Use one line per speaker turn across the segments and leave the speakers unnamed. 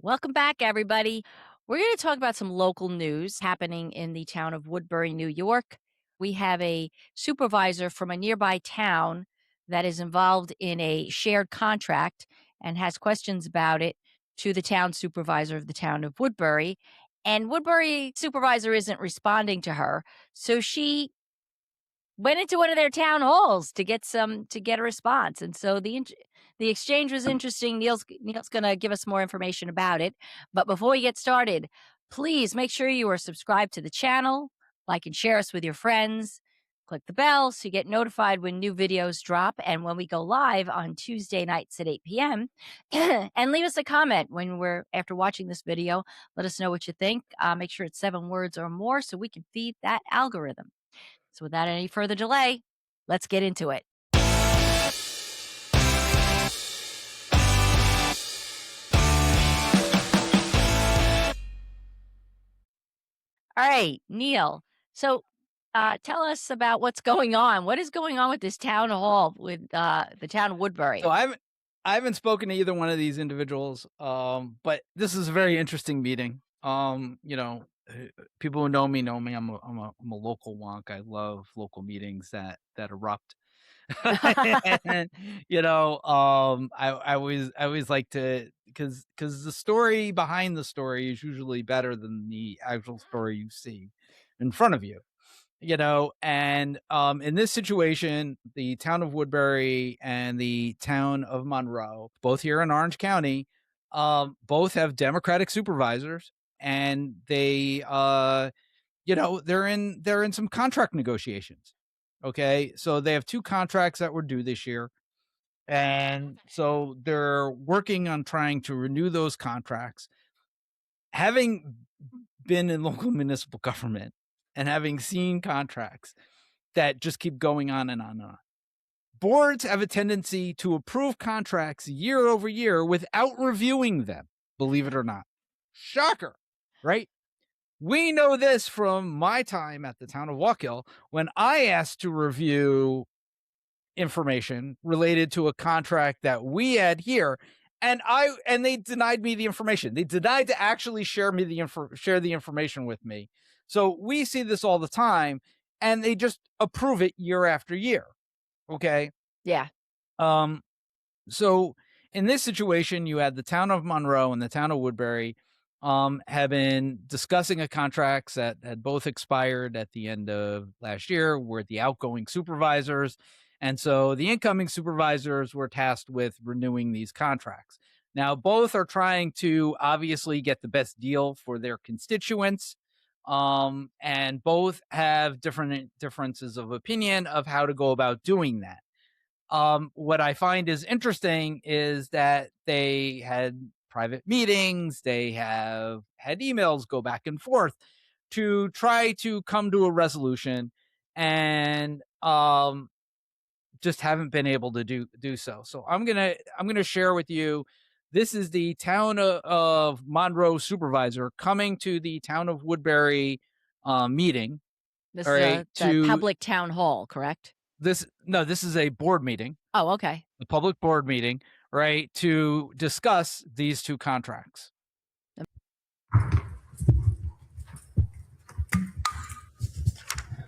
Welcome back, everybody. We're going to talk about some local news happening in the town of Woodbury, New York. We have a supervisor from a nearby town that is involved in a shared contract and has questions about it to the town supervisor of the town of Woodbury. And Woodbury supervisor isn't responding to her. So she went into one of their town halls to get a response, and so the exchange was interesting. Neil's gonna give us more information about it, but before we get started, please make sure you are subscribed to the channel, like and share us with your friends, click the bell so you get notified when new videos drop and when we go live on Tuesday nights at 8 p.m. And leave us a comment when we're after watching this video. Let us know what you think. Make sure it's 7 words or more so we can feed that algorithm. So without any further delay, let's get into it. All right, Neil. So tell us about what's going on. What is going on with this town hall with the town of Woodbury?
So I haven't spoken to either one of these individuals, but this is a very interesting meeting. People who know me know me. I'm a local wonk. I love local meetings that erupt. And, I always like to because the story behind the story is usually better than the actual story you see in front of you. In this situation, the town of Woodbury and the town of Monroe, both here in Orange County, both have Democratic supervisors, and they're in some contract negotiations. Okay, so they have 2 contracts that were due this year, and so they're working on trying to renew those contracts. Having been in local municipal government and having seen contracts that just keep going on and on and on. Boards have a tendency to approve contracts year over year without reviewing them, believe it or not. Shocker, right? We know this from my time at the town of Walk Hill when I asked to review information related to a contract that we had here, and they denied me the information. They denied to actually share the information with me. So we see this all the time, and they just approve it year after year. Okay.
Yeah.
Um, so in this situation, you had the town of Monroe and the town of Woodbury have been discussing a contracts that had both expired at the end of last year. Were the outgoing supervisors. And so the incoming supervisors were tasked with renewing these contracts. Now, both are trying to obviously get the best deal for their constituents. And both have differences of opinion of how to go about doing that. What I find is interesting is that they had private meetings, they have had emails go back and forth to try to come to a resolution, and just haven't been able to do so. So I'm gonna share with you. This is the town of Monroe supervisor coming to the town of Woodbury meeting.
This
All
is
right,
the
to
public town hall, correct?
this is a board meeting,
Oh, okay.
a public board meeting, right, to discuss these 2 contracts.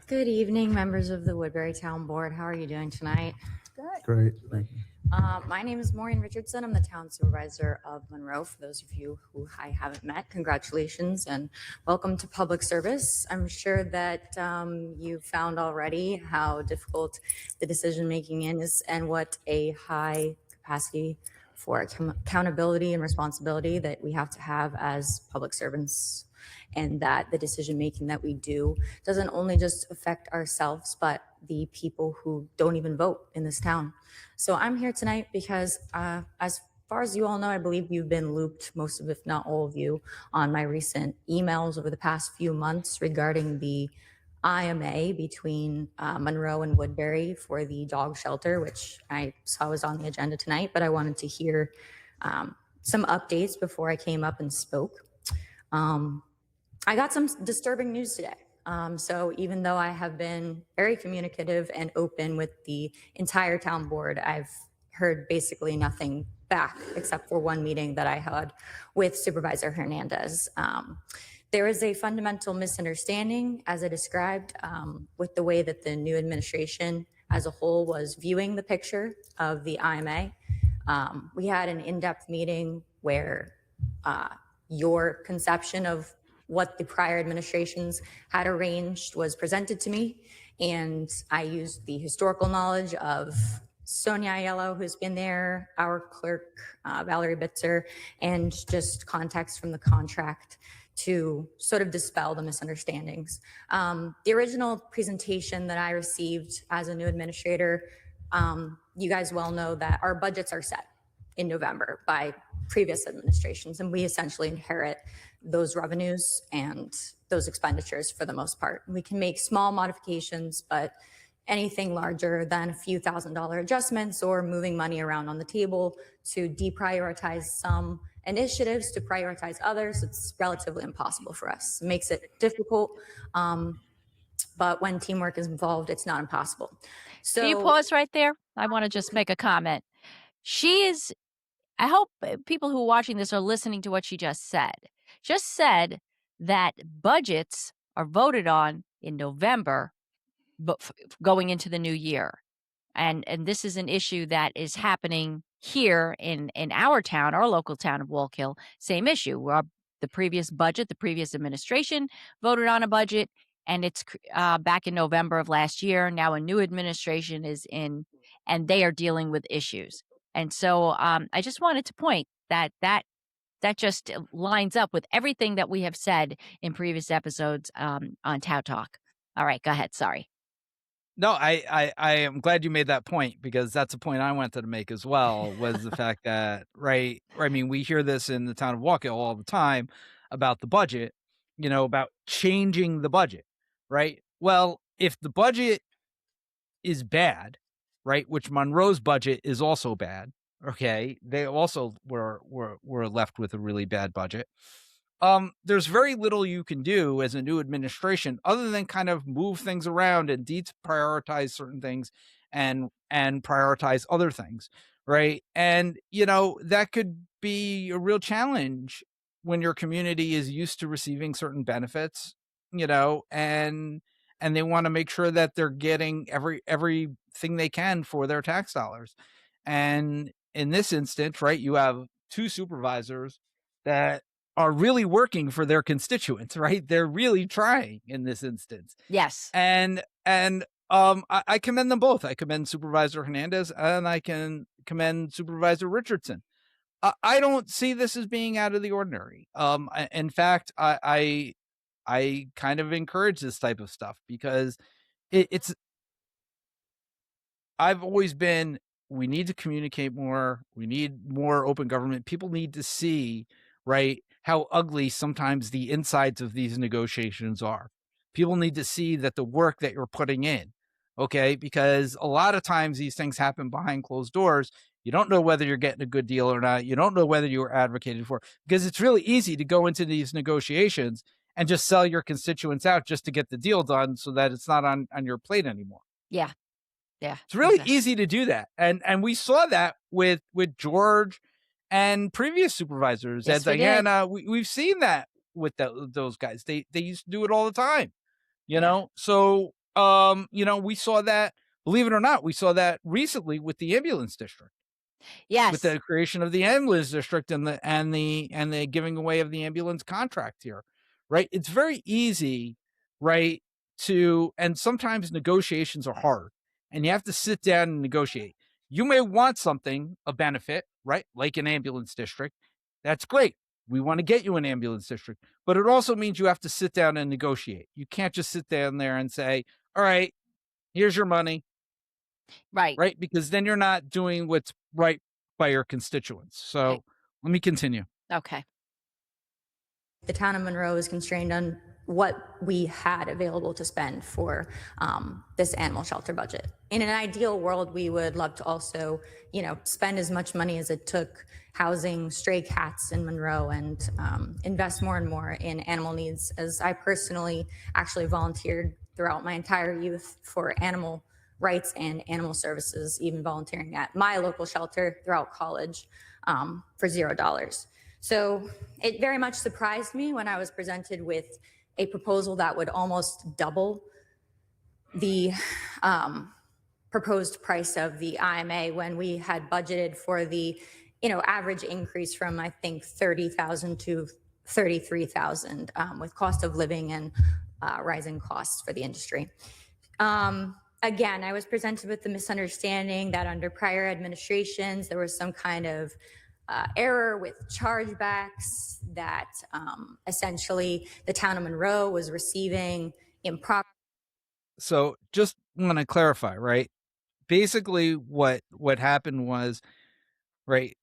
Good evening, members of the Woodbury Town Board. How are you doing tonight?
Great, thank you.
My name is Maureen Richardson. I'm the town supervisor of Monroe. For those of you who I haven't met, congratulations and welcome to public service. I'm sure that you found already how difficult the decision making is and what a high capacity for accountability and responsibility that we have to have as public servants, and that the decision making that we do doesn't only just affect ourselves, but the people who don't even vote in this town. So I'm here tonight because as far as you all know, I believe you've been looped, most of, if not all of you, on my recent emails over the past few months regarding the IMA between Monroe and Woodbury for the dog shelter, which I saw was on the agenda tonight, but I wanted to hear some updates before I came up and spoke. I got some disturbing news today. So even though I have been very communicative and open with the entire town board, I've heard basically nothing back, except for one meeting that I had with Supervisor Hernandez. There is a fundamental misunderstanding, as I described, with the way that the new administration as a whole was viewing the picture of the IMA. We had an in-depth meeting where your conception of what the prior administrations had arranged was presented to me, and I used the historical knowledge of Sonia Aiello, who's been there, our clerk, Valerie Bitzer, and just context from the contract to sort of dispel the misunderstandings. The original presentation that I received as a new administrator, you guys well know that our budgets are set in November by previous administrations, and we essentially inherit those revenues and those expenditures for the most part. We can make small modifications, but anything larger than a few $1,000 adjustments or moving money around on the table to deprioritize some initiatives to prioritize others, it's relatively impossible for us. It makes it difficult, but when teamwork is involved, it's not impossible. So
Can you pause right there? I want to just make a comment. I hope people who are watching this are listening to what she just said. Just said that budgets are voted on in November, but going into the new year. And this is an issue that is happening here in our town, our local town of Wallkill. Same issue. The previous budget, the previous administration voted on a budget, and it's back in November of last year. Now a new administration is in, and they are dealing with issues. And so I just wanted to point that just lines up with everything that we have said in previous episodes on TOWTalk. All right, go ahead. Sorry.
No, I am glad you made that point, because that's a point I wanted to make as well, was the fact that, right, I mean, we hear this in the town of Wallkill all the time about the budget, about changing the budget, right? Well, if the budget is bad, right, which Monroe's budget is also bad, okay, they also were left with a really bad budget. There's very little you can do as a new administration other than kind of move things around and deprioritize certain things and prioritize other things, right? And that could be a real challenge when your community is used to receiving certain benefits, and they want to make sure that they're getting everything they can for their tax dollars. And in this instance, right, you have two supervisors that are really working for their constituents, right? They're really trying in this instance.
Yes.
And I commend them both. I commend Supervisor Hernandez, and I can commend Supervisor Richardson. I don't see this as being out of the ordinary. In fact, I kind of encourage this type of stuff, because I've always been, we need to communicate more. We need more open government. People need to see, right, how ugly sometimes the insides of these negotiations are. People need to see that the work that you're putting in, okay, because a lot of times these things happen behind closed doors. You don't know whether you're getting a good deal or not. You don't know whether you were advocated for, because it's really easy to go into these negotiations and just sell your constituents out just to get the deal done so that it's not on your plate anymore.
Yeah. Yeah.
It's really
exactly.
easy to do that. And we saw that with George and previous supervisors.
Yes,
and
we did.
Diana, we've seen that with those guys. They used to do it all the time, know? So, we saw that, believe it or not, we saw that recently with the ambulance district.
Yes.
With the creation of the ambulance district and the giving away of the ambulance contract here, right? It's very easy, right, and sometimes negotiations are hard, and you have to sit down and negotiate. You may want something, a benefit, right, like an ambulance district. That's great. We want to get you an ambulance district, but it also means you have to sit down and negotiate. You can't just sit down there and say, all right, here's your money.
Right.
Right. Because then you're not doing what's right by your constituents. So
Okay.
Let me continue.
Okay.
The town of Monroe is constrained on what we had available to spend for this animal shelter budget. In an ideal world, we would love to also, spend as much money as it took housing stray cats in Monroe and invest more and more in animal needs, as I personally actually volunteered throughout my entire youth for animal rights and animal services, even volunteering at my local shelter throughout college. for $0. So it very much surprised me when I was presented with a proposal that would almost double the proposed price of the IMA when we had budgeted for the average increase from, I think, 30,000 to 33,000 with cost of living and rising costs for the industry. Again, I was presented with the misunderstanding that under prior administrations, there was some kind of error with chargebacks, that essentially the town of Monroe was receiving improper.
So just want to clarify, right? Basically what happened was, right,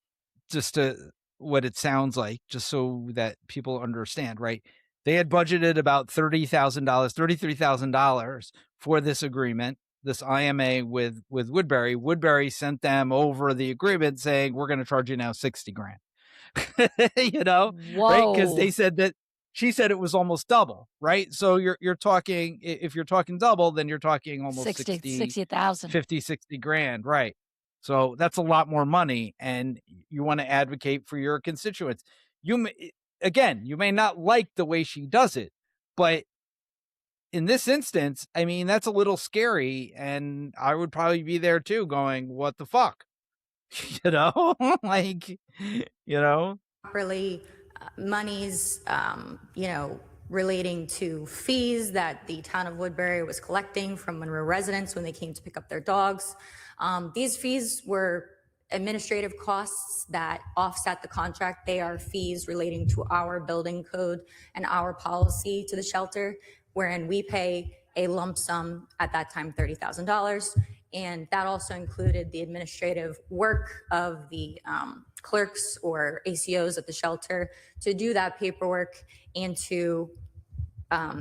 just to what it sounds like, just so that people understand, right? They had budgeted about $30,000, $33,000 for this agreement, this IMA with Woodbury. Woodbury sent them over the agreement saying, we're going to charge you now 60 grand, right? Because they said that she said it was almost double, right? So you're talking, if you're talking double, then you're talking almost
60,000,
50, 60 grand, right? So that's a lot more money, and you want to advocate for your constituents. You may not like the way she does it, but in this instance, I mean, that's a little scary, and I would probably be there too going, what the fuck?
Properly monies, relating to fees that the town of Woodbury was collecting from Monroe residents when they came to pick up their dogs. These fees were administrative costs that offset the contract. They are fees relating to our building code and our policy to the shelter, wherein we pay a lump sum, at that time $30,000. And that also included the administrative work of the clerks or ACOs at the shelter to do that paperwork and to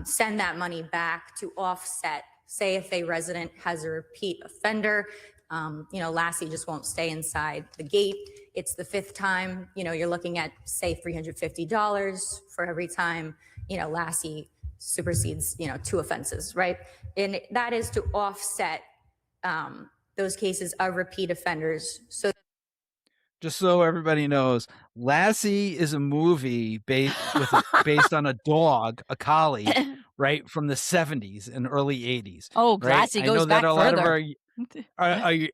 send that money back to offset, say if a resident has a repeat offender, Lassie just won't stay inside the gate. It's the fifth time, you're looking at, say, $350 for every time, Lassie supersedes, 2 offenses, right? And that is to offset those cases of repeat offenders. So
just so everybody knows, Lassie is a movie based on a dog, a collie, right, from the 70s and early 80s.
Oh,
right?
Lassie
I
goes
know
back
that a lot
further.
of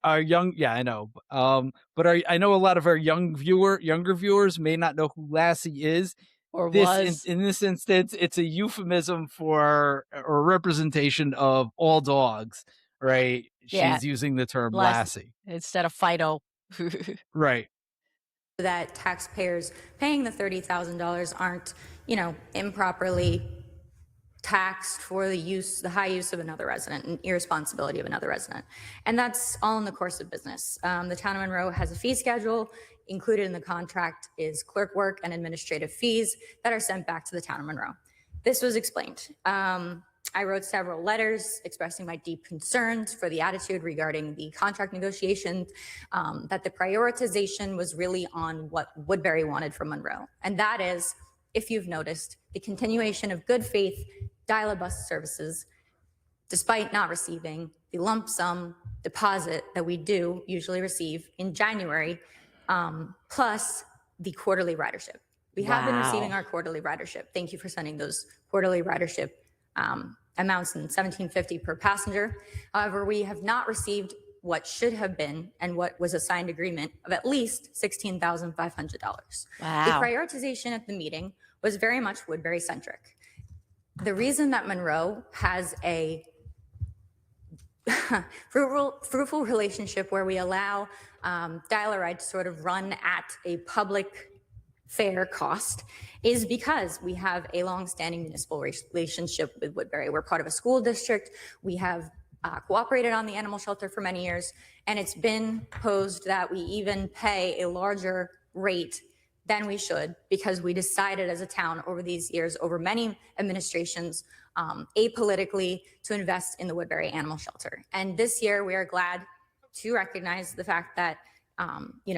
our young, yeah, I know. I know a lot of our younger viewers may not know who Lassie is.
Or
this
was.
In this instance, it's a euphemism for or representation of all dogs, right?
Yeah.
She's using the term Lassie
instead of Fido.
right.
That taxpayers paying the $30,000 aren't, improperly taxed for the high use of another resident and irresponsibility of another resident. And that's all in the course of business. The town of Monroe has a fee schedule. Included in the contract is clerk work and administrative fees that are sent back to the town of Monroe. This was explained. I wrote several letters expressing my deep concerns for the attitude regarding the contract negotiations, that the prioritization was really on what Woodbury wanted from Monroe. And that is, if you've noticed, the continuation of good faith dial-a-bus services, despite not receiving the lump sum deposit that we do usually receive in January, plus the quarterly ridership. We have been receiving our quarterly ridership. Thank you for sending those quarterly ridership amounts in $17.50 per passenger. However, we have not received what should have been and what was a signed agreement of at least $16,500.
Wow.
The prioritization at the meeting was very much Woodbury centric. The reason that Monroe has a fruitful relationship where we allow dial-a-ride to sort of run at a public fair cost is because we have a long-standing municipal relationship with Woodbury. We're part of a school district. We have cooperated on the animal shelter for many years, and it's been posed that we even pay a larger rate than we should because we decided as a town over these years, over many administrations, apolitically, to invest in the Woodbury Animal Shelter. And this year, we are glad to recognize the fact that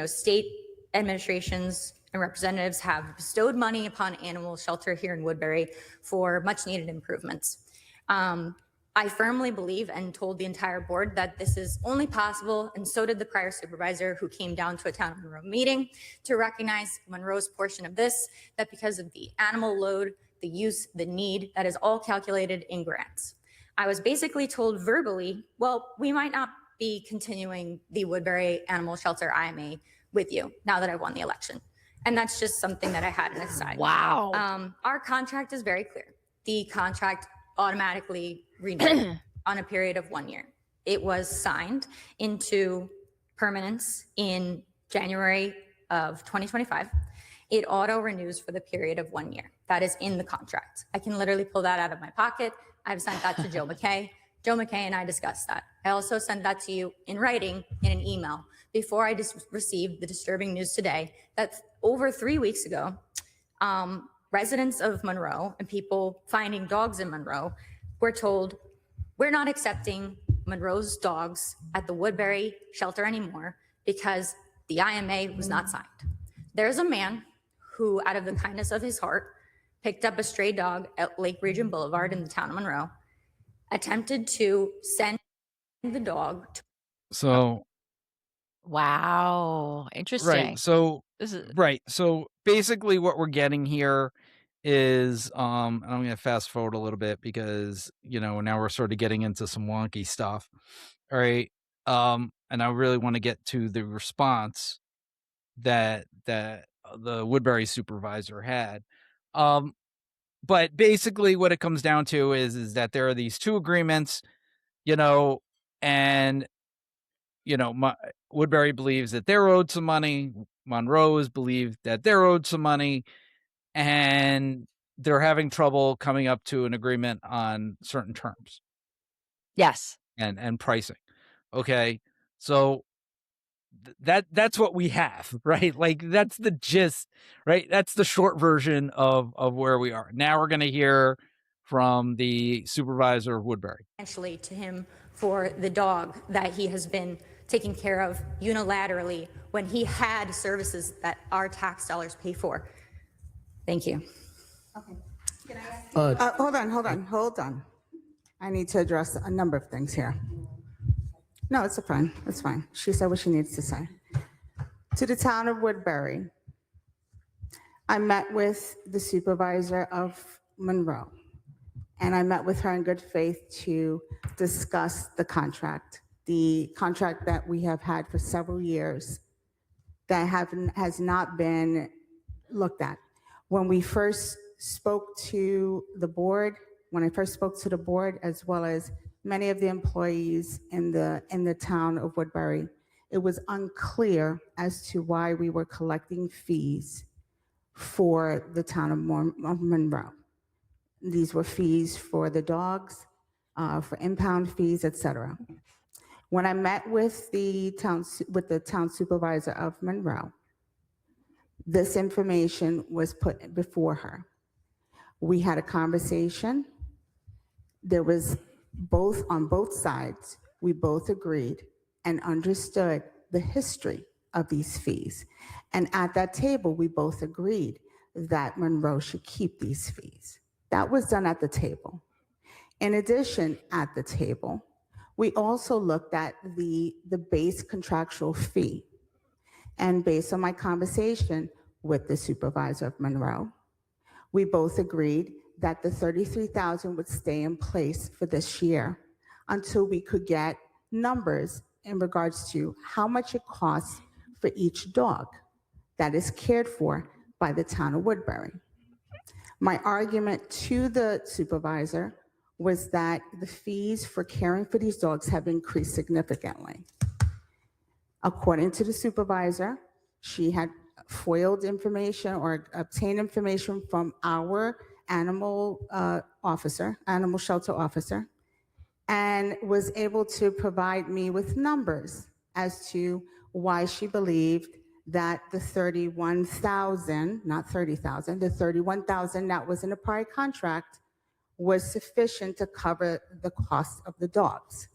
state administrations and representatives have bestowed money upon animal shelter here in Woodbury for much needed improvements. I firmly believe and told the entire board that this is only possible, and so did the prior supervisor who came down to a town of Monroe meeting to recognize Monroe's portion of this, that because of the animal load, the use, the need, that is all calculated in grants. I was basically told verbally, well, we might not be continuing the Woodbury Animal Shelter IMA with you now that I won the election. And that's just something that I had to decide.
Wow.
Our contract is very clear. The contract automatically renewed on a period of 1 year. It was signed into permanence in January of 2025. It auto renews for the period of 1 year. That is in the contract. I can literally pull that out of my pocket. I've sent that to Joe McKay. Joe McKay and I discussed that. I also sent that to you in writing in an email before I just received the disturbing news today that over 3 weeks ago, residents of Monroe and people finding dogs in Monroe were told, we're not accepting Monroe's dogs at the Woodbury shelter anymore because the IMA was not signed. There's a man who, out of the kindness of his heart, picked up a stray dog at Lake Region Boulevard in the town of Monroe, attempted to send the dog to—
So,
Wow. Interesting.
right. So,
This is
right. So basically what we're getting here is, and I'm going to fast forward a little bit because, now we're sort of getting into some wonky stuff. All right. And I really want to get to the response that the Woodbury supervisor had. But basically what it comes down to is that there are these two agreements, and Woodbury believes that they're owed some money. Monroe's believe that they're owed some money, and they're having trouble coming up to an agreement on certain terms
yes.
and pricing. Okay. So that's what we have, right? Like that's the gist, right? That's the short version of where we are. Now we're going to hear from the supervisor of Woodbury.
Financially to him for the dog that he has been taking care of unilaterally when he had services that our tax dollars pay for. Thank you.
Okay. Hold on. I need to address a number of things here. No, it's fine. It's fine. She said what she needs to say. To the town of Woodbury, I met with the supervisor of Monroe, and I met with her in good faith to discuss the contract that we have had for several years that has not been looked at. When we first spoke to the board, as well as many of the employees in the town of Woodbury, it was unclear as to why we were collecting fees for the town of Monroe. These were fees for the dogs, for impound fees, etc. When I met with the town supervisor of Monroe, this information was put before her. We had a conversation. There was on both sides, we both agreed and understood the history of these fees. And at that table, we both agreed that Monroe should keep these fees. That was done at the table. In addition, at the table, we also looked at the base contractual fee. And based on my conversation with the supervisor of Monroe, we both agreed that the $33,000 would stay in place for this year until we could get numbers in regards to how much it costs for each dog that is cared for by the town of Woodbury. My argument to the supervisor was that the fees for caring for these dogs have increased significantly. According to the supervisor, she had foiled information or obtained information from our animal shelter officer, and was able to provide me with numbers as to why she believed that the $31,000, not $30,000, the $31,000 that was in the prior contract was sufficient to cover the cost of the dogs.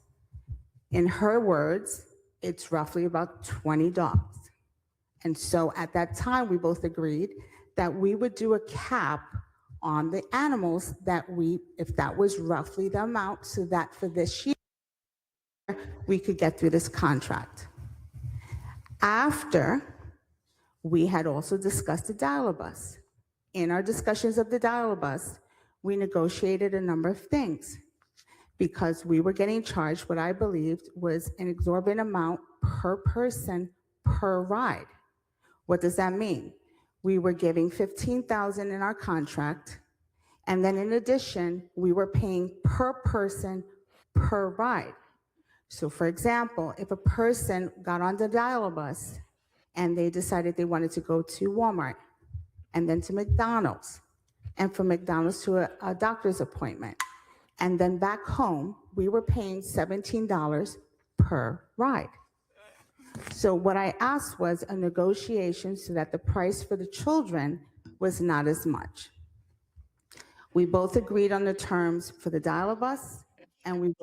In her words, it's roughly about 20 dogs. And so at that time, we both agreed that we would do a cap on the animals that if that was roughly the amount, so that for this year, we could get through this contract. After, we had also discussed the dial-a-bus. In our discussions of the dial-a-bus, we negotiated a number of things because we were getting charged what I believed was an exorbitant amount per person per ride. What does that mean? We were giving $15,000 in our contract, and then in addition, we were paying per person per ride. So for example, if a person got on the dial-a-bus and they decided they wanted to go to Walmart and then to McDonald's, and from McDonald's to a doctor's appointment, and then back home, we were paying $17 per ride. So what I asked was a negotiation so that the price for the children was not as much. We both agreed on the terms for the dial-a-bus, and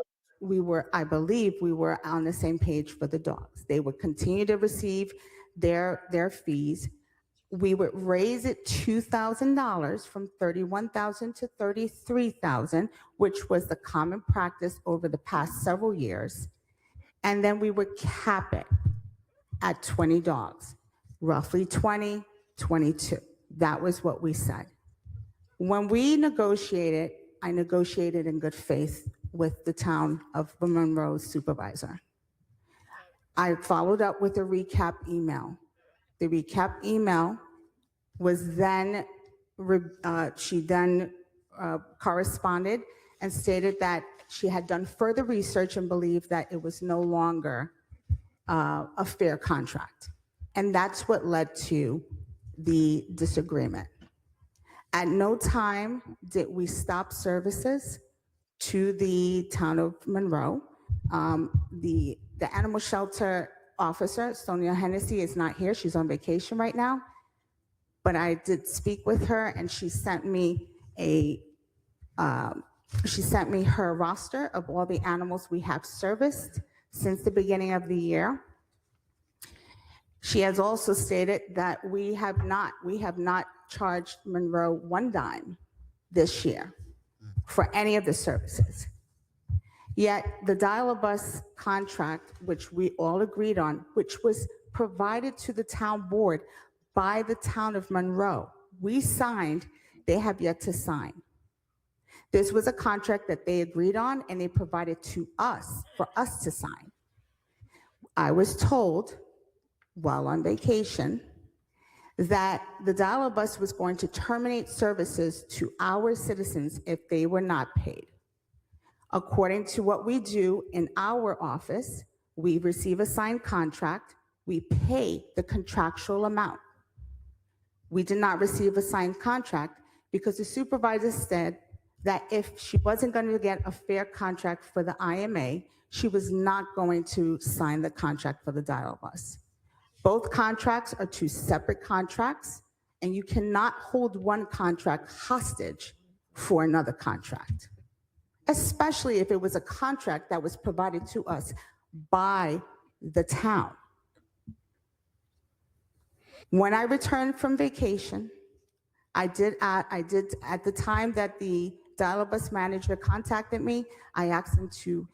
I believe we were on the same page for the dogs. They would continue to receive their fees. We would raise it $2,000 from $31,000 to $33,000, which was the common practice over the past several years. And then we would cap it at 20 dogs, roughly 20, 22. That was what we said. When we negotiated, I negotiated in good faith with the town of Monroe Supervisor. I followed up with a recap email. The recap email was then, she then corresponded and stated that she had done further research and believed that it was no longer a fair contract. And that's what led to the disagreement. At no time did we stop services to the town of Monroe. The animal shelter officer, Sonia Hennessy, is not here. She's on vacation right now. But I did speak with her, and she sent me her roster of all the animals we have serviced since the beginning of the year. She has also stated that we have not charged Monroe one dime this year for any of the services. Yet the dial-a-bus contract, which we all agreed on, which was provided to the town board by the town of Monroe, we signed, they have yet to sign. This was a contract that they agreed on and they provided to us for us to sign. I was told while on vacation that the dial-a-bus was going to terminate services to our citizens if they were not paid. According to what we do in our office, we receive a signed contract, we pay the contractual amount. We did not receive a signed contract because the supervisor said that if she wasn't going to get a fair contract for the IMA, she was not going to sign the contract for the dial-a-bus. Both contracts are two separate contracts, and you cannot hold one contract hostage for another contract, especially if it was a contract that was provided to us by the town. When I returned from vacation, I did at the time that the dial-a-bus manager contacted me, I asked him to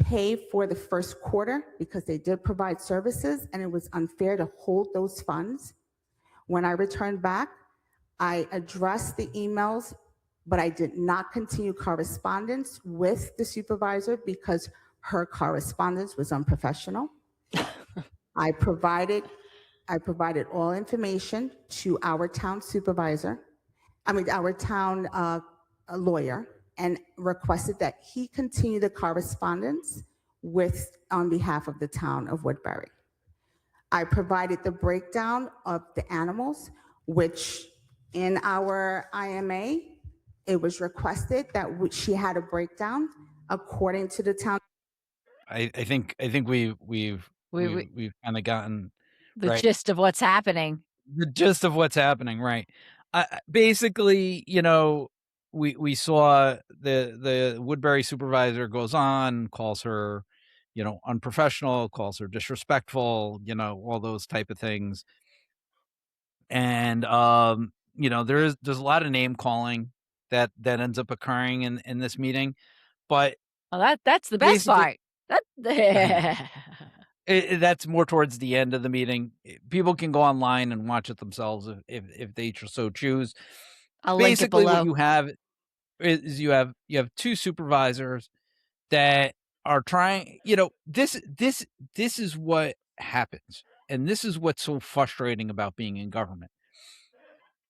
pay for the first quarter because they did provide services and it was unfair to hold those funds. When I returned back, I addressed the emails, but I did not continue correspondence with the supervisor because her correspondence was unprofessional. I provided all information to our town our town lawyer, and requested that he continue the correspondence on behalf of the town of Woodbury. I provided the breakdown of the animals, which in our IMA, it was requested that she had a breakdown according to the town.
I think we've kind of gotten
The
right.
gist of what's happening.
The gist of what's happening, right? Basically, we saw the Woodbury supervisor goes on, calls her, unprofessional, calls her disrespectful, all those type of things. And there's a lot of name calling that ends up occurring in this meeting, but
that's the best
basically-
part.
that's more towards the end of the meeting. People can go online and watch it themselves if they so choose.
I'll link it
Basically,
below.
what you have is you have two supervisors that are trying. This is what happens, and this is what's so frustrating about being in government.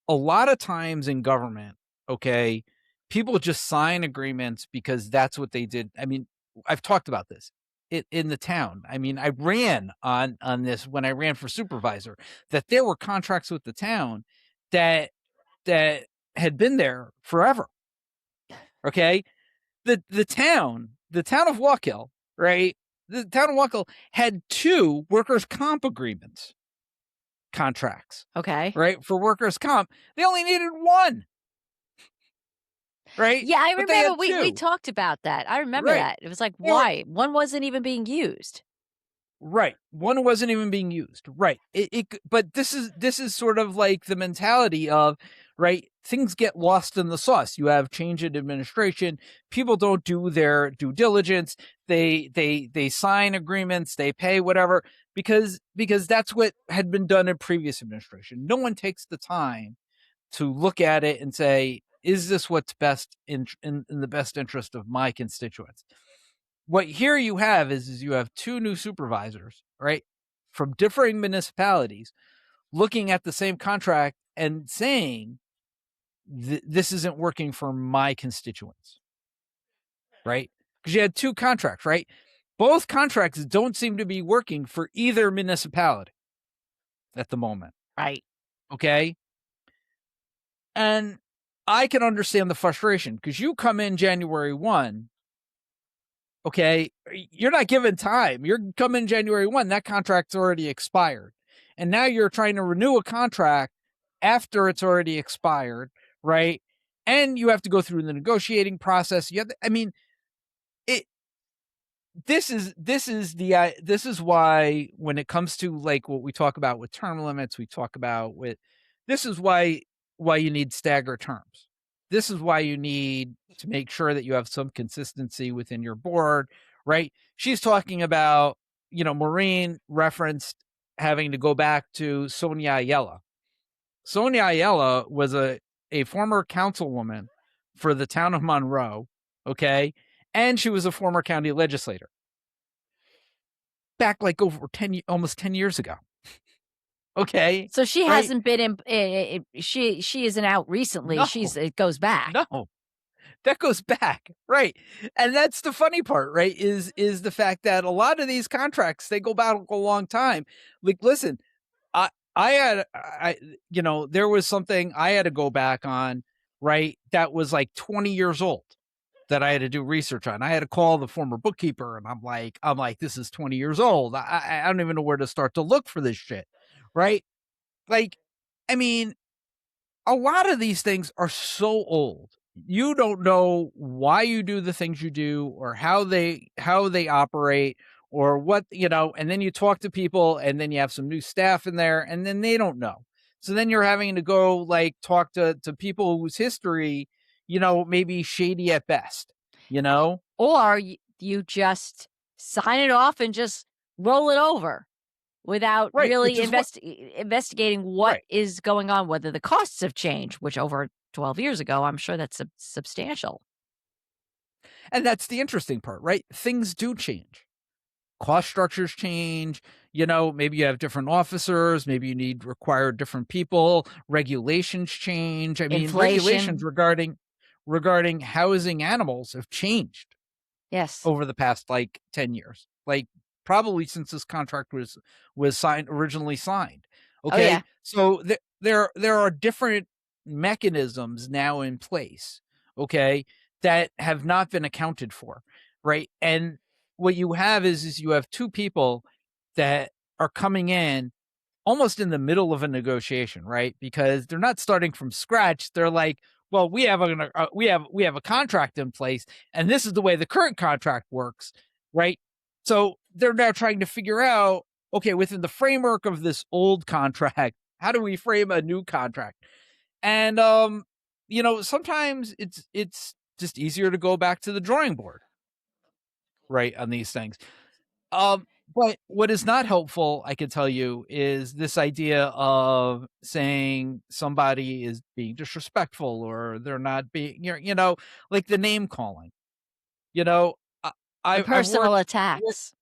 A lot of times in government, okay, people just sign agreements because that's what they did. I mean, I've talked about this in the town. I mean, I ran on this when I ran for supervisor, that there were contracts with the town that had been there forever. Okay. The town of Walkill, right? The town of Walkill had 2 workers' comp agreements, contracts,
Okay.
right? For workers' comp. They only needed 1. Right?
Yeah, I
But they had
remember we
2.
talked about that. I remember
Right.
that. It was like,
They were-
why? One wasn't even being used.
Right. One wasn't even being used. Right. But this is sort of like the mentality of, right, things get lost in the sauce. You have change in administration. People don't do their due diligence. They sign agreements, they pay whatever because that's what had been done in previous administration. No one takes the time to look at it and say, is this what's best in the best interest of my constituents? What here you have is you have 2 new supervisors, right, from differing municipalities looking at the same contract and saying, this isn't working for my constituents, right? Because you had 2 contracts, right? Both contracts don't seem to be working for either municipality at the moment.
Right.
Okay. And I can understand the frustration because you come in January 1. Okay, you're not given time. You're coming January 1. That contract's already expired. And now you're trying to renew a contract after it's already expired, right? And you have to go through the negotiating process. This is why when it comes to like what we talk about with term limits, this is why you need staggered terms. This is why you need to make sure that you have some consistency within your board, right? She's talking about, Maureen referenced having to go back to Sonia Ayala. Sonia Ayala was a former councilwoman for the town of Monroe, okay? And she was a former county legislator back like over almost 10 years ago. Okay.
So she
Right.
hasn't been in. She isn't out recently.
No.
It goes back.
No, that goes back. Right. And that's the funny part, right? Is the fact that a lot of these contracts, they go back a long time. Like, listen, there was something I had to go back on, right? That was like 20 years old that I had to do research on. I had to call the former bookkeeper and I'm like, this is 20 years old. I don't even know where to start to look for this shit. Right. Like, I mean, a lot of these things are so old. You don't know why you do the things you do or how they operate or what, and then you talk to people and then you have some new staff in there and then they don't know. So then you're having to go like talk to people whose history, maybe shady at best,
Or you just sign it off and just roll it over without
Right,
really
which is
investigating what
Right.
is going on, whether the costs have changed, which over 12 years ago, I'm sure that's substantial.
And that's the interesting part, right? Things do change. Cost structures change. Maybe you have different officers. Maybe you require different people. Regulations change. I mean,
Inflation.
regulations regarding housing animals have changed
Yes.
over the past like 10 years. Like probably since this contract was originally signed. Okay.
yeah.
So there are different mechanisms now in place, okay, that have not been accounted for, right? And what you have is you have 2 people that are coming in almost in the middle of a negotiation, right? Because they're not starting from scratch. They're like, well, we have a contract in place, and this is the way the current contract works, right? So they're now trying to figure out, okay, within the framework of this old contract, how do we frame a new contract? And sometimes it's just easier to go back to the drawing board, right, on these things. But what is not helpful, I can tell you, is this idea of saying somebody is being disrespectful or they're not being, like the name calling. I,
The
I've
personal attacks.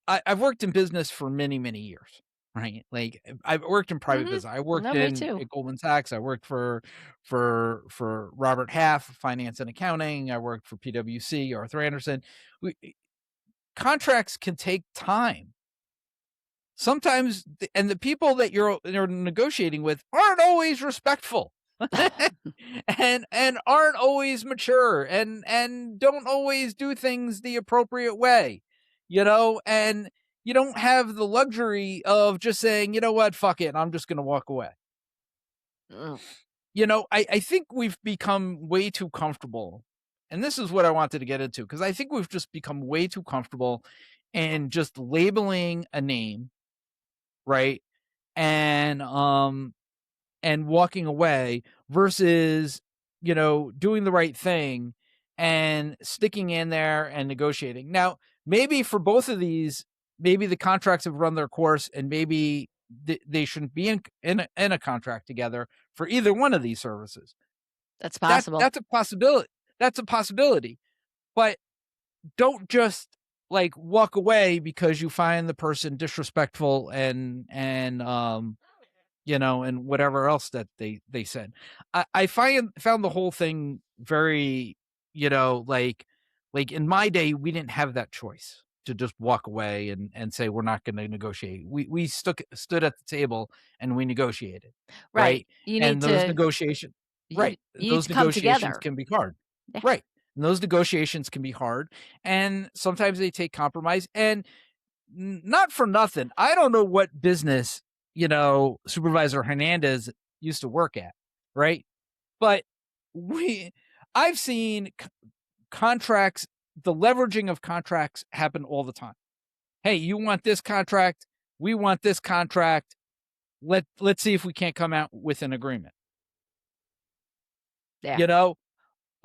I've worked in business for many, many years, right? Like I've worked in private business. I worked
No, me too.
at Goldman Sachs. I worked for Robert Half, finance and accounting. I worked for PwC, Arthur Anderson. Contracts can take time. Sometimes, and the people that you're negotiating with aren't always respectful. and aren't always mature and don't always do things the appropriate way, and you don't have the luxury of just saying, you know what, fuck it, I'm just going to walk away.
Ugh.
I think we've become way too comfortable, and this is what I wanted to get into, because I think we've just become way too comfortable in just labeling a name, right? And walking away versus, doing the right thing and sticking in there and negotiating. Now, maybe for both of these, maybe the contracts have run their course and maybe they shouldn't be in a contract together for either one of these services.
That's possible.
That's a possibility. That's a possibility. But don't just like walk away because you find the person disrespectful and and whatever else that they said. I found the whole thing very, like in my day, we didn't have that choice to just walk away and say, we're not going to negotiate. We stood at the table and we negotiated. Right.
You
And
need
those
to
negotiations,
you,
right.
you need
Those
to come
negotiations
together.
can be hard.
Yeah.
Right. And those negotiations can be hard. And sometimes they take compromise. And not for nothing, I don't know what business Supervisor Hernandez used to work at, right? But I've seen contracts, the leveraging of contracts happen all the time. Hey, you want this contract? We want this contract. Let's see if we can't come out with an agreement.
Yeah.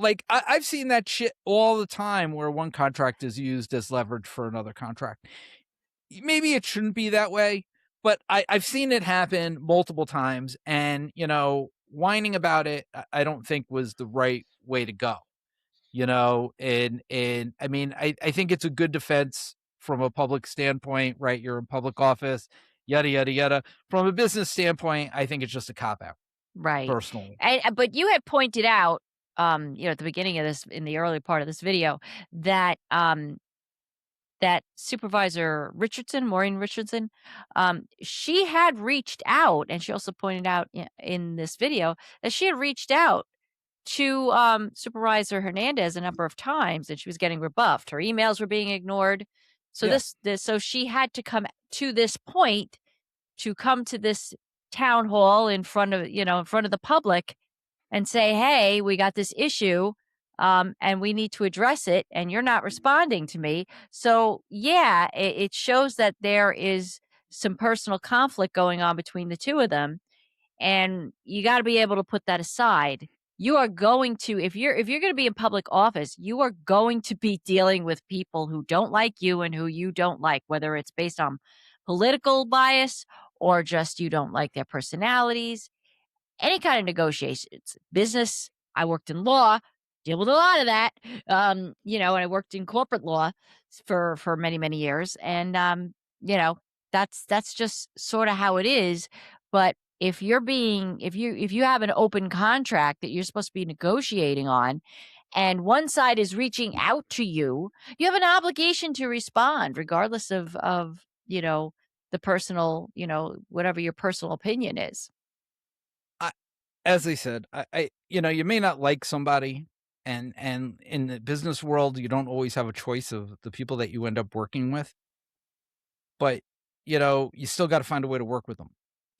Like I've seen that shit all the time where one contract is used as leverage for another contract. Maybe it shouldn't be that way, but I've seen it happen multiple times, and whining about it, I don't think was the right way to go. And I mean, I think it's a good defense from a public standpoint, right? You're in public office, yada yada yada. From a business standpoint, I think it's just a cop out,
Right.
personally.
But you had pointed out, at the beginning of this, in the early part of this video, that that Supervisor Richardson, Maureen Richardson, she had reached out, and she also pointed out in this video that she had reached out to Supervisor Hernandez a number of times, and she was getting rebuffed. Her emails were being ignored. So
Yeah.
so she had to come to this point, to come to this town hall in front of the public and say, hey, we got this issue, and we need to address it, and you're not responding to me. So yeah, it shows that there is some personal conflict going on between the two of them, and you got to be able to put that aside. You are going to, if you're going to be in public office, you are going to be dealing with people who don't like you and who you don't like, whether it's based on political bias or just you don't like their personalities. Any kind of negotiations, business. I worked in law, deal with a lot of that. And I worked in corporate law for many, many years. And that's just sort of how it is. But if you have an open contract that you're supposed to be negotiating on, and one side is reaching out to you, you have an obligation to respond, regardless of the personal, whatever your personal opinion is.
As I said, I you may not like somebody, and in the business world, you don't always have a choice of the people that you end up working with, but you still got to find a way to work with them.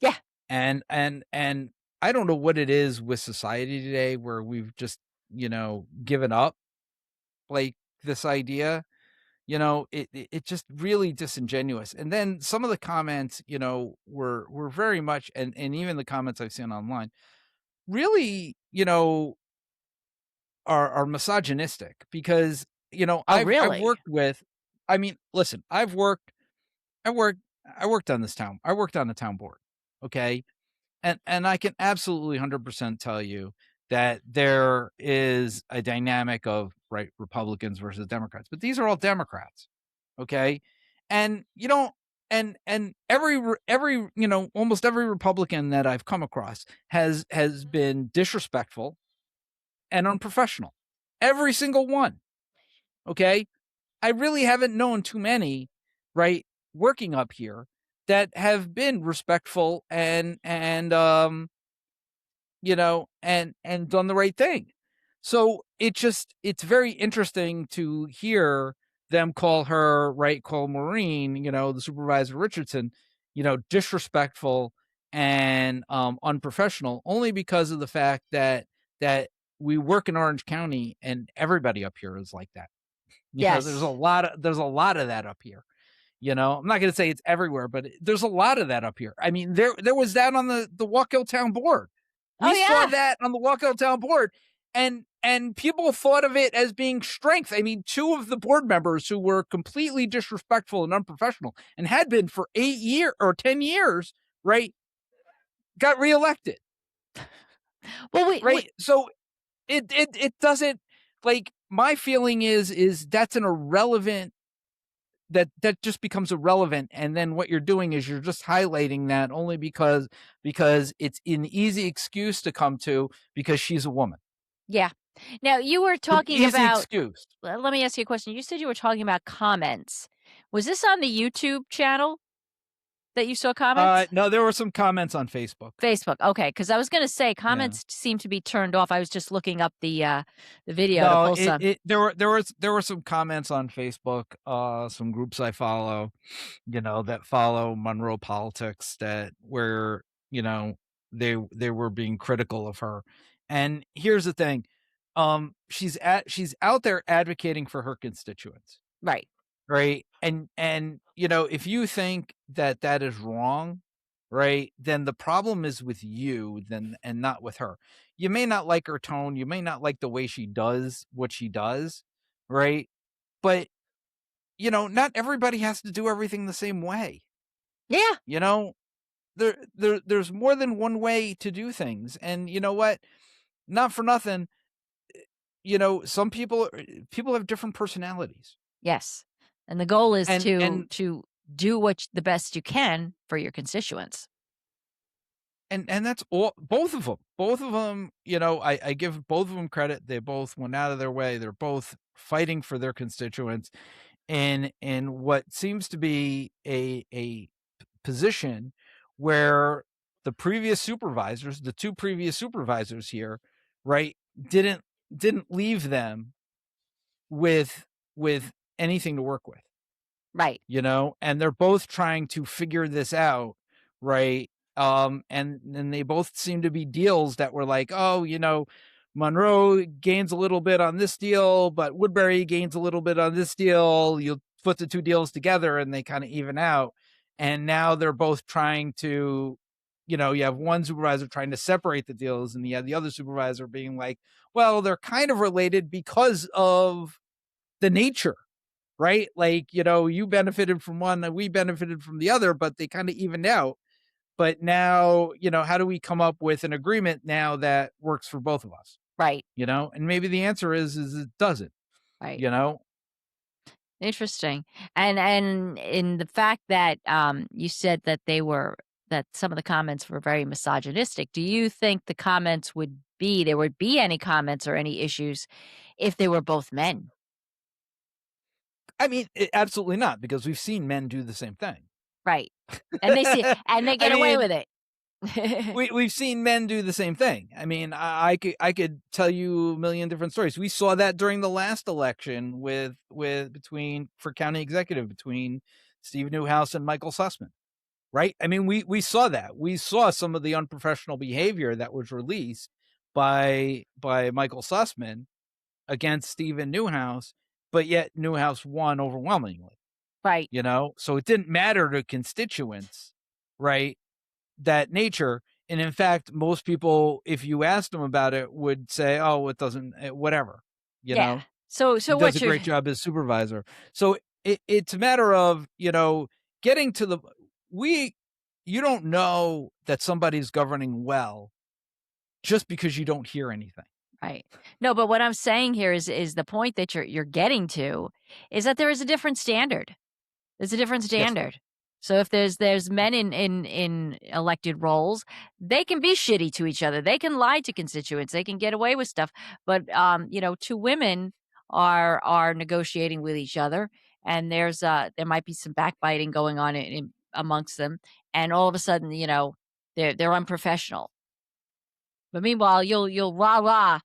Yeah.
And I don't know what it is with society today where we've just given up like this idea. It just really disingenuous. And then some of the comments were very much, and even the comments I've seen online, really, are misogynistic because,
Oh,
I've
really?
worked with, I mean, listen, I worked, I worked on this town. I worked on the town board. Okay. And I can absolutely 100% tell you that there is a dynamic of right Republicans versus Democrats, but these are all Democrats. Okay. And you don't, and every, almost every Republican that I've come across has been disrespectful and unprofessional. Every single one. Okay. I really haven't known too many, right, working up here that have been respectful and and done the right thing. So it's very interesting to hear them call Maureen, the Supervisor Richardson, disrespectful and unprofessional, only because of the fact that we work in Orange County and everybody up here is like that. There's a
Yes.
lot of that up here. I'm not going to say it's everywhere, but there's a lot of that up here. I mean, there was that on the Waukegan Town Board.
Oh,
We saw
yeah.
that on the Waukegan Town Board, and people thought of it as being strength. I mean, two of the board members who were completely disrespectful and unprofessional and had been for 8 years or 10 years, right, got reelected.
Well,
right. So it doesn't, like, my feeling is that's an irrelevant, that just becomes irrelevant. And then what you're doing is you're just highlighting that only because it's an easy excuse to come to because she's a woman.
yeah. Now, you were talking
Easy
about,
excuse.
let me ask you a question. You said you were talking about comments. Was this on the YouTube channel that you saw comments?
No, there were some comments on Facebook.
Facebook. Okay. Because I was going to say comments seem to be turned off. I was just looking up the video to
No,
pull some.
there were some comments on Facebook, some groups I follow, that follow Monroe politics, that where, they were being critical of her. And here's the thing. She's out there advocating for her constituents.
Right.
Right. And if you think that is wrong, right, then the problem is with you and not with her. You may not like her tone, you may not like the way she does what she does, right? But not everybody has to do everything the same way.
Yeah.
There's more than one way to do things. And you know what? Not for nothing, some people have different personalities.
Yes. And the goal is
And
to do the best you can for your constituents.
and that's all. Both of them, I give both of them credit. They both went out of their way. They're both fighting for their constituents in what seems to be a position where the two previous supervisors here, right, didn't leave them with anything to work with.
Right.
And they're both trying to figure this out, right? And they both seem to be deals that were like, oh, Monroe gains a little bit on this deal, but Woodbury gains a little bit on this deal. You put the two deals together and they kind of even out. And now they're both trying to, you have one supervisor trying to separate the deals, and you have the other supervisor being like, well, they're kind of related because of the nature. Right? Like, you benefited from one and we benefited from the other, but they kind of evened out. But now, how do we come up with an agreement now that works for both of us?
Right.
And maybe the answer is it doesn't.
Right. Interesting. And in the fact that you said that that some of the comments were very misogynistic, do you think there would be any comments or any issues if they were both men?
I mean, absolutely not, because we've seen men do the same thing.
Right. And they get away with it.
We've seen men do the same thing. I mean, I could tell you a million different stories. We saw that during the last election for county executive between Steve Newhouse and Michael Sussman. Right. I mean, we saw that. We saw some of the unprofessional behavior that was released by Michael Sussman against Stephen Newhouse, but yet Newhouse won overwhelmingly.
Right.
So it didn't matter to constituents, right, that nature. And in fact, most people, if you asked them about it, would say, "Oh, it doesn't, whatever." You
Yeah.
know,
So
he does
what
a
you're
great job as supervisor. So it's a matter of, getting to the you don't know that somebody's governing well just because you don't hear anything.
right. No, but what I'm saying here is the point that you're getting to is that there is a different standard. There's a different
Yes.
standard. So if there's men in elected roles, they can be shitty to each other. They can lie to constituents. They can get away with stuff. But two women are negotiating with each other, and there might be some backbiting going on in amongst them, and all of a sudden, they're unprofessional. But meanwhile, you'll rah-rah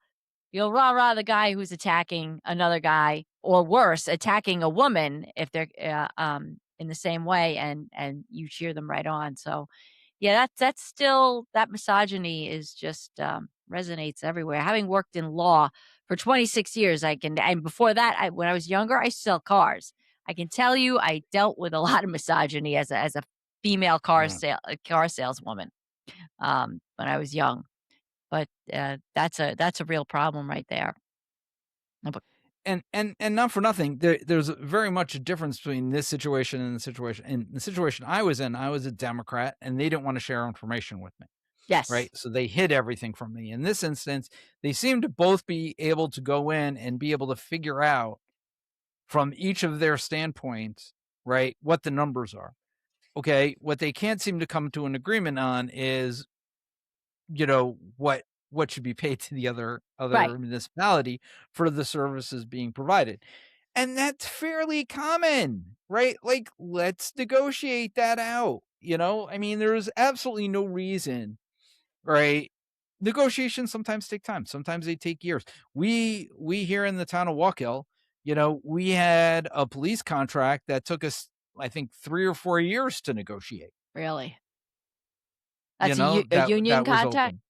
the guy who's attacking another guy, or worse, attacking a woman if they're, in the same way, and you cheer them right on. So, yeah, that's still that misogyny is just, resonates everywhere. Having worked in law for 26 years, and before that, when I was younger, I used to sell cars. I can tell you I dealt with a lot of misogyny as a female
Yeah.
car saleswoman, when I was young. But, that's a real problem right there. But
And not for nothing, there's very much a difference between this situation and the situation. In the situation I was in, I was a Democrat, and they didn't want to share information with me.
yes.
Right. So they hid everything from me. In this instance, they seem to both be able to go in and be able to figure out from each of their standpoints, right, what the numbers are. Okay. What they can't seem to come to an agreement on is, what should be paid to the other
Right.
municipality for the services being provided. And that's fairly common, right? Like, let's negotiate that out. I mean, there's absolutely no reason. Right. Negotiations sometimes take time. Sometimes they take years. We here in the town of Walkill, we had a police contract that took us, I think, 3 or 4 years to negotiate.
Really. That's a
That
union
was
contact?
open.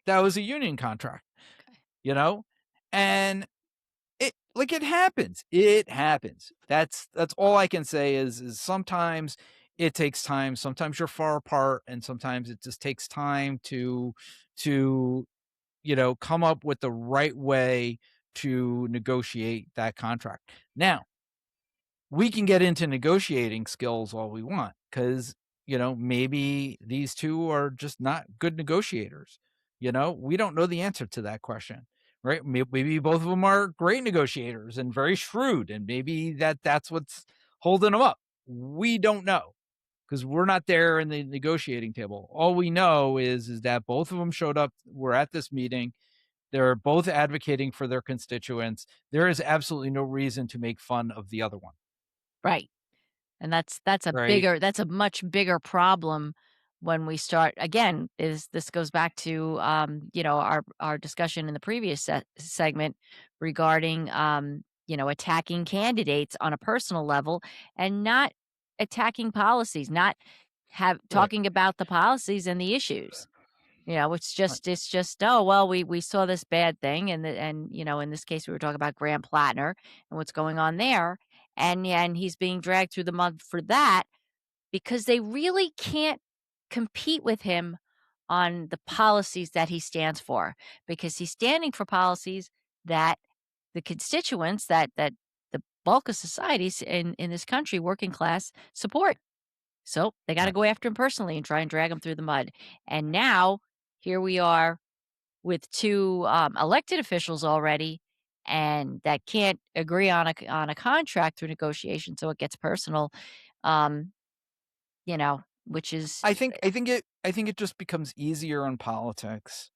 That was a union contract,
Okay.
and it happens. It happens. That's all I can say is sometimes it takes time. Sometimes you're far apart, and sometimes it just takes time to come up with the right way to negotiate that contract. Now, we can get into negotiating skills all we want, because maybe these two are just not good negotiators. We don't know the answer to that question, right? Maybe both of them are great negotiators and very shrewd, and maybe that's what's holding them up. We don't know, because we're not there in the negotiating table. All we know is that both of them showed up. We're at this meeting. They're both advocating for their constituents. There is absolutely no reason to make fun of the other one.
Right. And
Right.
that's a much bigger problem when we start again, is this goes back to, our discussion in the previous segment regarding, attacking candidates on a personal level and not attacking policies, not
Right.
talking about the policies and the issues.
Right.
It's just, oh, well, we saw this bad thing, and in this case we were talking about Graham Plattner and what's going on there, and he's being dragged through the mud for that because they really can't compete with him on the policies that he stands for, because he's standing for policies that the constituents that the bulk of societies in this country, working class, support. So they got to
Right.
go after him personally and try and drag him through the mud. And now here we are with two elected officials already, and that can't agree on a contract through negotiation. So it gets personal, um, which is
I think it just becomes easier in politics.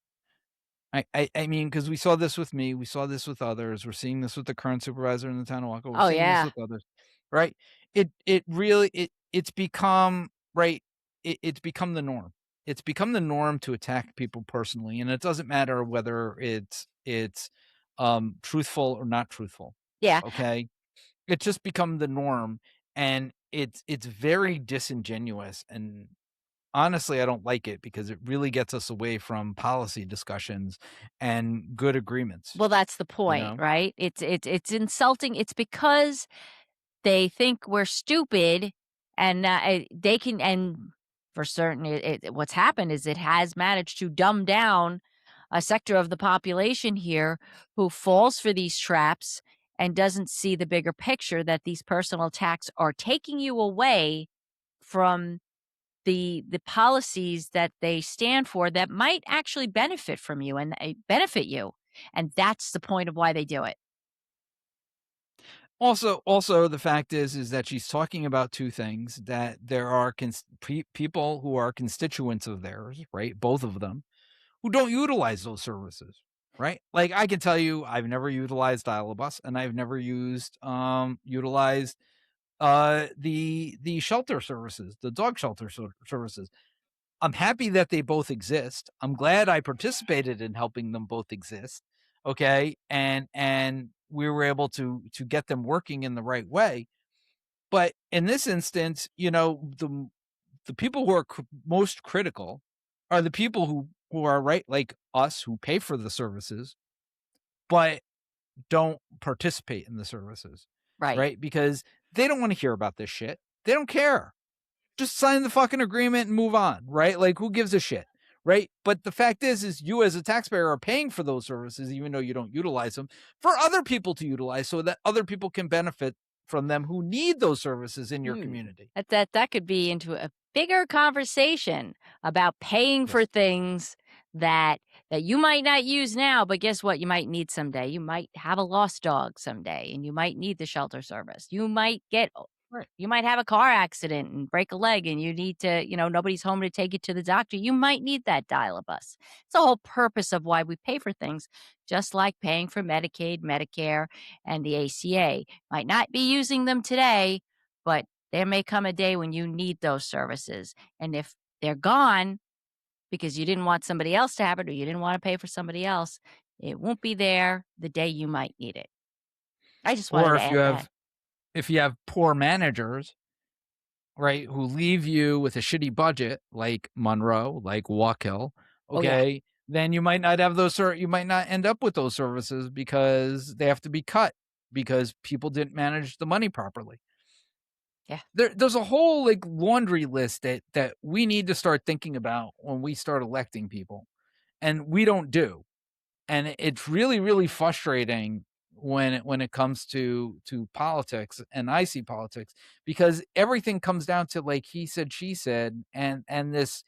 I mean, because we saw this with me, we saw this with others, we're seeing this with the current supervisor in the town of Waco, we're
oh
seeing this
yeah,
with others, right? It really it's become right. It's become the norm. It's become the norm to attack people personally, and it doesn't matter whether it's truthful or not truthful.
yeah.
Okay, it's just become the norm, and it's very disingenuous, and honestly, I don't like it because it really gets us away from policy discussions and good agreements,
Well, that's the
you
point,
know?
right? It's insulting. It's because they think we're stupid, and they can, and for certain. What's happened is it has managed to dumb down a sector of the population here who falls for these traps and doesn't see the bigger picture, that these personal attacks are taking you away from the policies that they stand for that might actually benefit from you and benefit you. And that's the point of why they do it.
Also, the fact is that she's talking about two things: that there are people who are constituents of theirs, right? Both of them, who don't utilize those services, right? Like, I can tell you, I've never utilized Dial-a-Bus, and I've never utilized the shelter services, the dog shelter services. I'm happy that they both exist. I'm glad I participated in helping them both exist. Okay. And we were able to get them working in the right way. But in this instance, the people who are most critical are the people who are, right, like us, who pay for the services, but don't participate in the services.
Right.
Right. Because they don't want to hear about this shit. They don't care. Just sign the fucking agreement and move on, right? Like, who gives a shit, right? But the fact is you as a taxpayer are paying for those services, even though you don't utilize them, for other people to utilize, so that other people can benefit from them who need those services in your community.
That could be into a bigger conversation about paying for things that you might not use now, but guess what? You might need someday. You might have a lost dog someday, and you might need the shelter service. You might get
Right.
You might have a car accident and break a leg, and you need to, nobody's home to take you to the doctor. You might need that Dial-a-Bus. It's the whole purpose of why we pay for things, just like paying for Medicaid, Medicare, and the ACA. Might not be using them today, but there may come a day when you need those services. And if they're gone because you didn't want somebody else to have it, or you didn't want to pay for somebody else, it won't be there the day you might need it. I just wanted
Or
to add that.
if you have poor managers, right, who leave you with a shitty budget, like Monroe, like Walkill, okay, then you might not have you might not end up with those services because they have to be cut because people didn't manage the money properly.
Yeah.
There's a whole, like, laundry list that we need to start thinking about when we start electing people, and we don't do. And it's really, really frustrating when it comes to politics, and I see politics, because everything comes down to, like, he said, she said, and this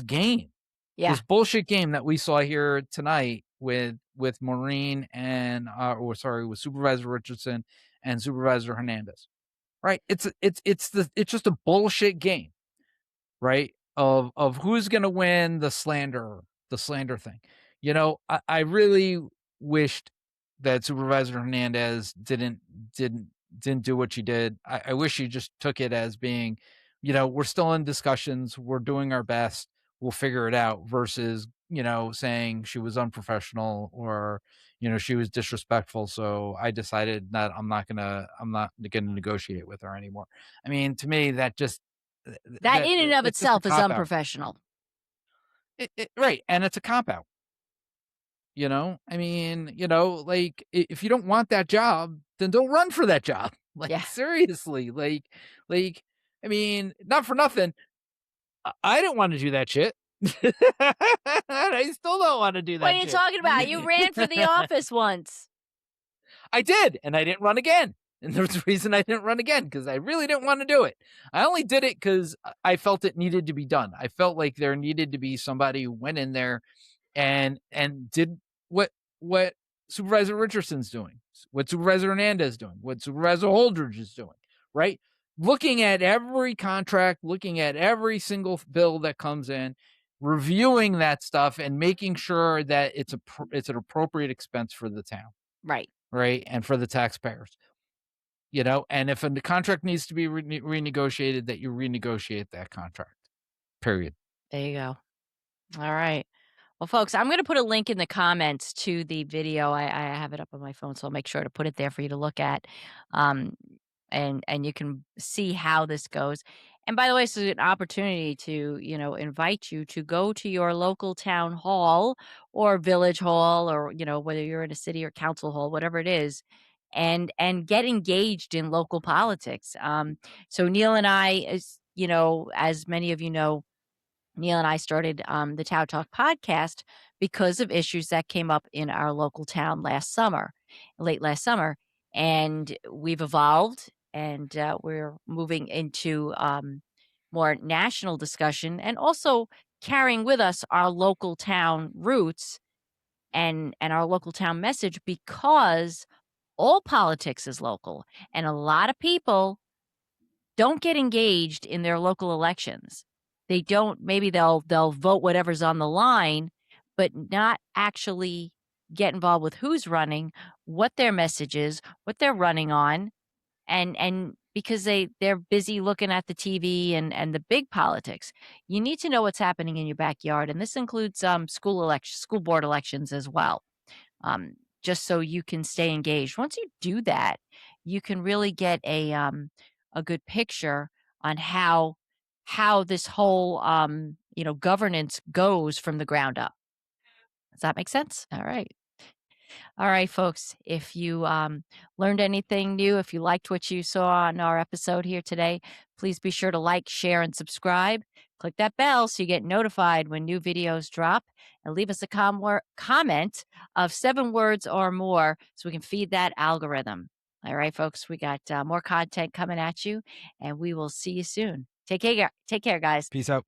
game,
Yeah.
this bullshit game that we saw here tonight with Maureen and with Supervisor Richardson and Supervisor Hernandez. Right? It's just a bullshit game, right? Of who's gonna win the slander thing. I really wished that Supervisor Hernandez didn't do what she did. I wish she just took it as being, we're still in discussions, we're doing our best, we'll figure it out, versus, saying she was unprofessional, or, she was disrespectful. So I decided that I'm not gonna negotiate with her anymore. I mean, to me, that just
That in and of
it's just a
itself is
cop-out.
unprofessional.
Right, and it's a cop out. I mean, like, if you don't want that job, then don't run for that job. Like,
Yeah.
seriously, like, I mean, not for nothing, I didn't want to do that shit. I still don't want to do that.
What are you
shit.
talking about? You ran for the office once.
I did, and I didn't run again. And there's a reason I didn't run again, because I really didn't want to do it. I only did it because I felt it needed to be done. I felt like there needed to be somebody who went in there and did what Supervisor Richardson's doing, what Supervisor Hernandez is doing, what Supervisor Holdridge is doing, right? Looking at every contract, looking at every single bill that comes in, reviewing that stuff, and making sure that it's an appropriate expense for the town.
Right.
Right. And for the taxpayers, and if the contract needs to be renegotiated, that you renegotiate that contract, period.
There you go. All right. Well, folks, I'm going to put a link in the comments to the video. I have it up on my phone, so I'll make sure to put it there for you to look at. And you can see how this goes. And by the way, this is an opportunity to, invite you to go to your local town hall or village hall, or, whether you're in a city or council hall, whatever it is, and get engaged in local politics. So Neil and I, as many of you know, Neil and I started the TOWTalk podcast because of issues that came up in our local town late last summer. And we've evolved and we're moving into more national discussion and also carrying with us our local town roots and our local town message because all politics is local. And a lot of people don't get engaged in their local elections. They don't, maybe they'll vote whatever's on the line, but not actually get involved with who's running, what their message is, what they're running on, and because they're busy looking at the TV and the big politics. You need to know what's happening in your backyard, and this includes school board elections as well. Just so you can stay engaged. Once you do that, you can really get a good picture on how this whole governance goes from the ground up. Does that make sense? All right. All right, folks. If you learned anything new, if you liked what you saw on our episode here today, please be sure to like, share, and subscribe. Click that bell so you get notified when new videos drop, and leave us a comment of 7 words or more so we can feed that algorithm. All right, folks, we got more content coming at you, and we will see you soon. Take care, guys.
Peace out.